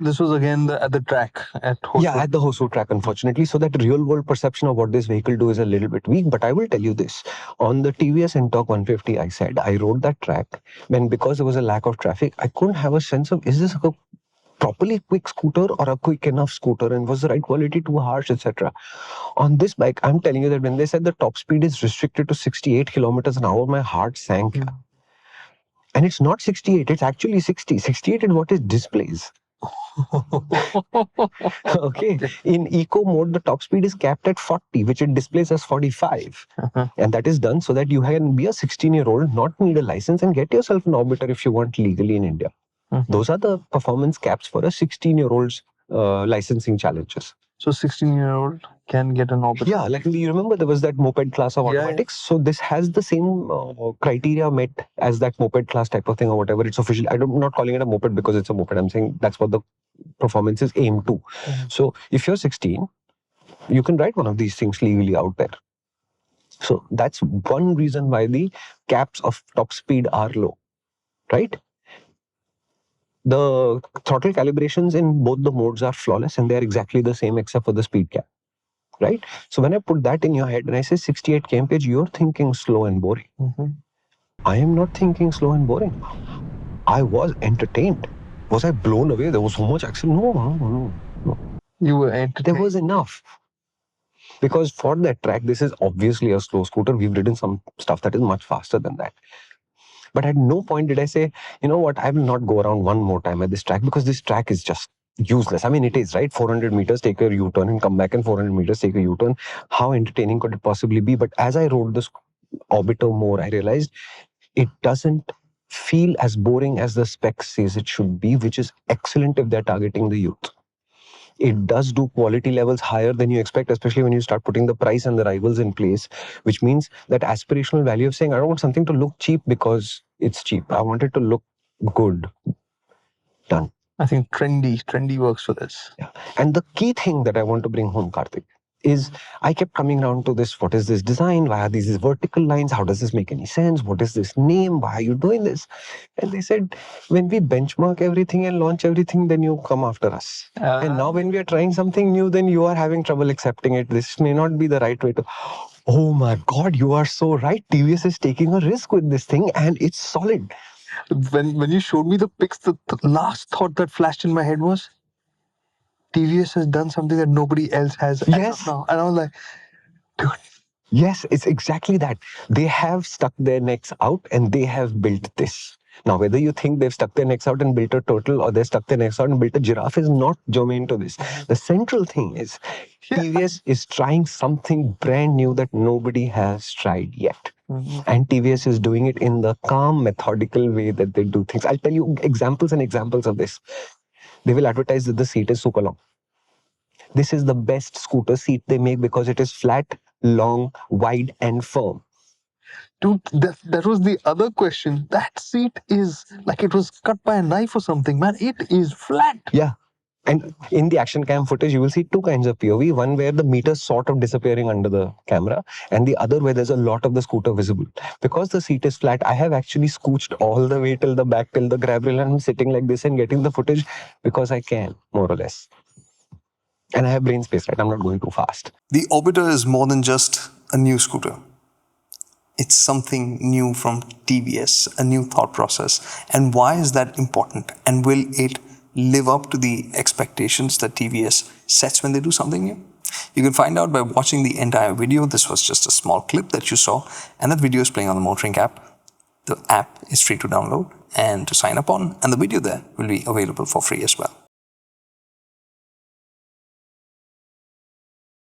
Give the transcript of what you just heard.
This was again at the track at Hosur. Yeah, at the Hosur track, unfortunately. So that real world perception of what this vehicle do is a little bit weak. But I will tell you this. On the TVS Ntorq 150, I rode that track when, because there was a lack of traffic, I couldn't have a sense of, is this a properly quick scooter or a quick enough scooter, and was the right quality too harsh, etc. On this bike, I'm telling you that when they said the top speed is restricted to 68 kilometers an hour, my heart sank. And it's not 68, it's actually 60. 68 is what it displays. Okay. In eco mode, the top speed is capped at 40, which it displays as 45. And that is done so that you can be a 16-year-old, not need a license, and get yourself an Orbiter if you want legally in India. Those are the performance caps for a 16-year-old's licensing challenges. So 16-year-old can get an Orbiter? Yeah, like you remember there was that moped class of automatics. So this has the same criteria met as that moped class type of thing or whatever. It's officially, I'm not calling it a moped because it's a moped. I'm saying that's what the performance is aimed to. So if you're 16, you can ride one of these things legally out there. So that's one reason why the caps of top speed are low, right? The throttle calibrations in both the modes are flawless and they're exactly the same except for the speed cap, right? So when I put that in your head and I say 68 kmph, you're thinking slow and boring. I am not thinking slow and boring. I was entertained. Was I blown away? There was so much action. No. You were entertained. There was enough. Because for that track, this is obviously a slow scooter. We've ridden some stuff that is much faster than that. But at no point did I say, you know what, I will not go around one more time at this track because this track is just useless. I mean, it is, right? 400 meters, take a U-turn and come back, and 400 meters, take a U-turn. How entertaining could it possibly be? But as I rode this Orbiter more, I realized it doesn't feel as boring as the spec says it should be, which is excellent if they're targeting the youth. It does do quality levels higher than you expect, especially when you start putting the price and the rivals in place, which means that aspirational value of saying, I don't want something to look cheap because it's cheap. I want it to look good. Done. I think trendy works for this. Yeah. And the key thing that I want to bring home, Kartik, is I kept coming down to this, what is this design? Why are these vertical lines? How does this make any sense? What is this name? Why are you doing this? And they said, when we benchmark everything and launch everything, then you come after us. And now when we are trying something new, then you are having trouble accepting it. This may not be the right way to... Oh my God, you are so right. TVS is taking a risk with this thing and it's solid. When you showed me the pics, the last thought that flashed in my head was, TVS has done something that nobody else has. Yes. Now. And I was like, dude. Yes, it's exactly that. They have stuck their necks out and they have built this. Now, whether you think they've stuck their necks out and built a turtle or they stuck their necks out and built a giraffe is not germane to this. The central thing is TVS is trying something brand new that nobody has tried yet. And TVS is doing it in the calm, methodical way that they do things. I'll tell you examples and examples of this. They will advertise that the seat is super long. This is the best scooter seat they make because it is flat, long, wide, and firm. Dude, that was the other question. That seat is like it was cut by a knife or something, man. It is flat. Yeah. And in the action cam footage, you will see two kinds of POV. One where the meter is sort of disappearing under the camera, and the other where there's a lot of the scooter visible. Because the seat is flat, I have actually scooched all the way till the back, till the grab rail, and I'm sitting like this and getting the footage because I can, more or less. And I have brain space, right? I'm not going too fast. The Orbiter is more than just a new scooter. It's something new from TVS, a new thought process. And why is that important? And will it live up to the expectations that TVS sets when they do something new? You can find out by watching the entire video. This was just a small clip that you saw, and that video is playing on the MotorInc app. The app is free to download and to sign up on, and the video there will be available for free as well.